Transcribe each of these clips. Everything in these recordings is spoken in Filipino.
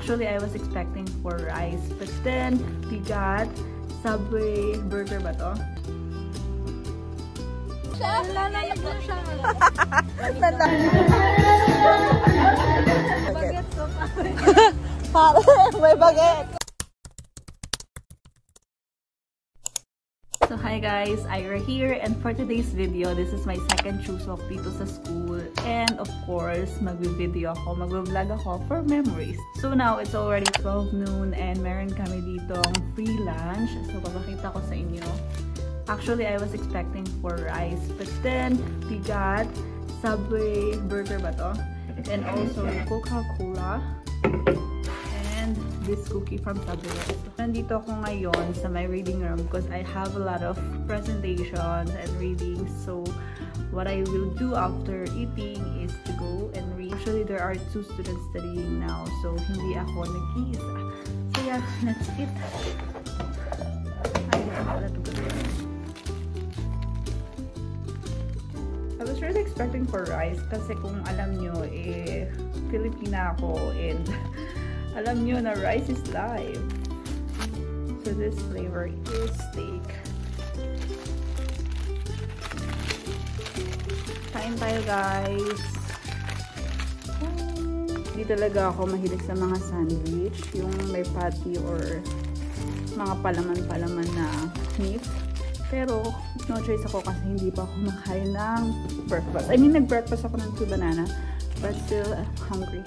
Actually, I was expecting for rice, but then we got Subway burger ba to? Baget ko pa. May baget. So hi guys, Ira here, and for today's video, this is my second chusok dito sa school, and of course, mag-video ako, mag-vlog ako for memories. So now, it's already 12 noon and meron kami ditong free lunch, so papakita ko sa inyo. Actually, I was expecting for rice, but then we got Subway burger ba to? And also Coca-Cola and this cookie from Subway. Nandito ako ngayon sa my reading room because I have a lot of presentations and readings. So what I will do after eating is to go and read. Actually, there are 2 students studying now, so hindi ako nag-iisa. So yeah, let's eat. I was really expecting for rice kasi kung alam nyo, Filipina ako and alam nyo na rice is life. So this flavor is steak. Kain tayo guys. Hindi talaga ako mahilig sa mga sandwich, yung may patty or mga palaman-palaman na meat. Pero no choice ako kasi hindi pa ako makain ng breakfast. I mean, nag-breakfast ako ng 2 banana, but still hungry.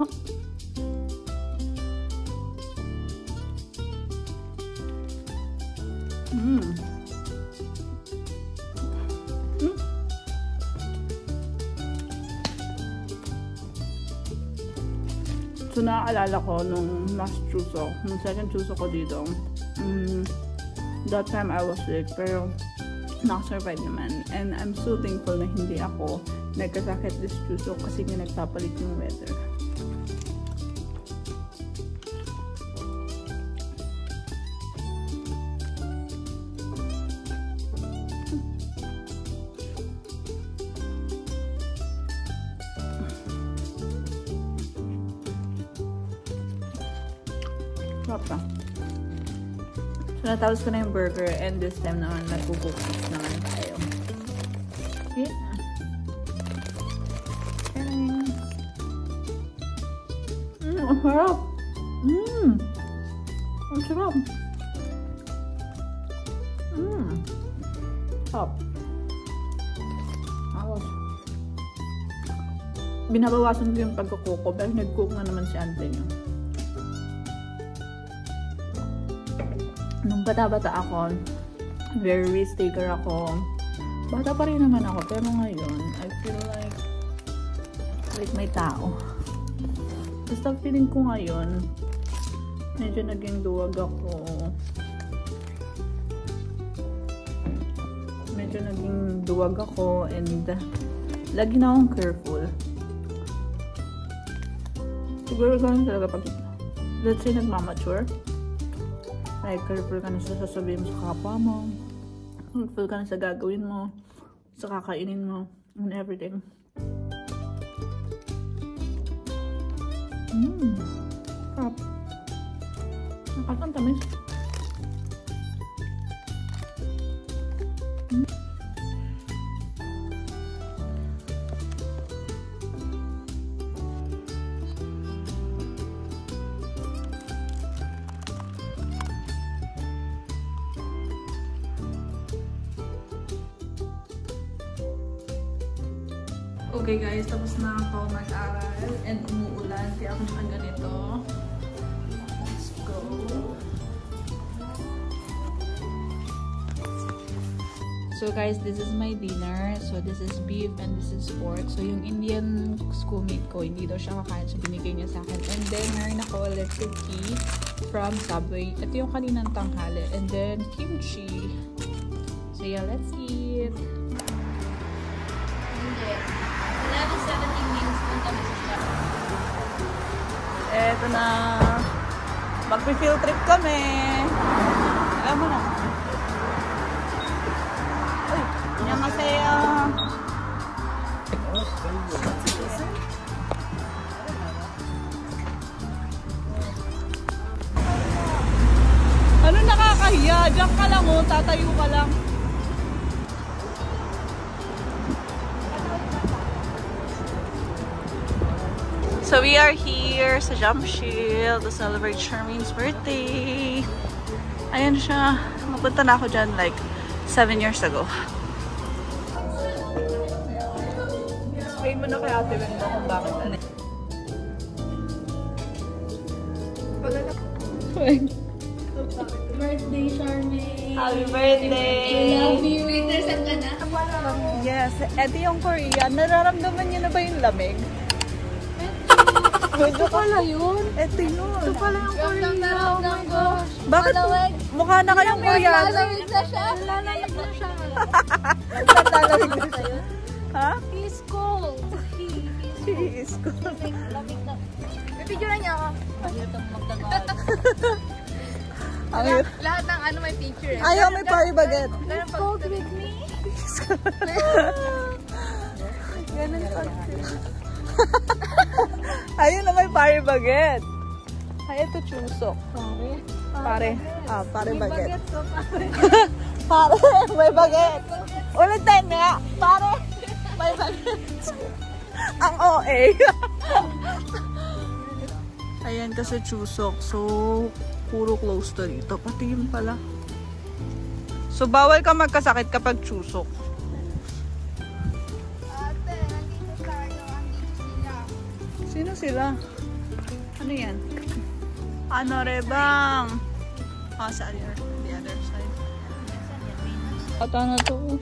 Oh. So, naaalala ko nung last chusok, nung second chusok ko dito, that time I was sick, pero nakasurvive naman. And I'm so thankful na hindi ako nagkasakit this chusok kasi nga nagpapalit yung weather. Pa. So, natapos ko na yung burger and this time naman nag-cookies naman tayo. Yeah. Ang sarap! Ang sarap! Sarap. Tapos, binabawasan ko yung pagkukuko dahil nag-cook na naman si ante nyo. Nung bata-bata ako, very risk taker ako. Bata pa rin naman ako, pero ngayon, I feel like may tao. Basta feeling ko ngayon, medyo naging duwag ako. Medyo naging duwag ako and lagi na akong careful. Siguro ganun talaga pag, let's say, nagmamature. Like, careful ka na sa sasabihin mo sa kapwa mo. Careful ka na sa gagawin mo. Sa kakainin mo. And everything. Sarap. Nakasang tamis. Okay guys, tapos na ako mag-aral and umuulan kaya ako nakaganito. Let's go! So guys, this is my dinner. So this is beef and this is pork. So yung Indian schoolmate ko, hindi daw siya kakain, so binigay niya sa akin. And then meron ako recipe from Subway. Ito yung kaninang tanghali. And then kimchi. So yeah, let's eat! 17 minutes punta mo sa shop. Eto na. Mag-field trip kami. Alam mo na. Uy, 안녕하세요. nakakahiya. Diyan ka lang oh, tatayo ka lang. So we are here sa Jump Shield to celebrate Charmaine's birthday. Ayan siya. Mapunta na ako dyan like 7 years ago. Explain mo na kay Ate Wendo kung bakit ano. Birthday, Charmaine! Happy birthday! I love you! Winter ka na? Yes, eto yung Korean. Nararamdaman niyo na ba yung lamig? Ito pala yun? Eto yun. Ito pala yung Korean. Bakit mukha na kayong Korean? Lalamig na siya! Lalamig na siya! Lalamig na siya? Ha? He's cold! She is cold. Lamig na. May picture na niya ako. Lahat ng ano may picture eh. Ayaw, may party baget. He's cold with me. Ganun pa. Ayun na may party baget. Ay, ito chusok. Pare. Ah, pare baget. Pare, may baget. Ulit tayo nga. Pare, may baget. Ang OA. Ayan kasi chusok. So, puro close to dito. Pati yun pala. So, bawal ka magkasakit kapag chusok. Ate, nandito tayo. Andito sila. Sino sila? Ano yan? Ano rebang? Ah, sa the other side. Ata na to.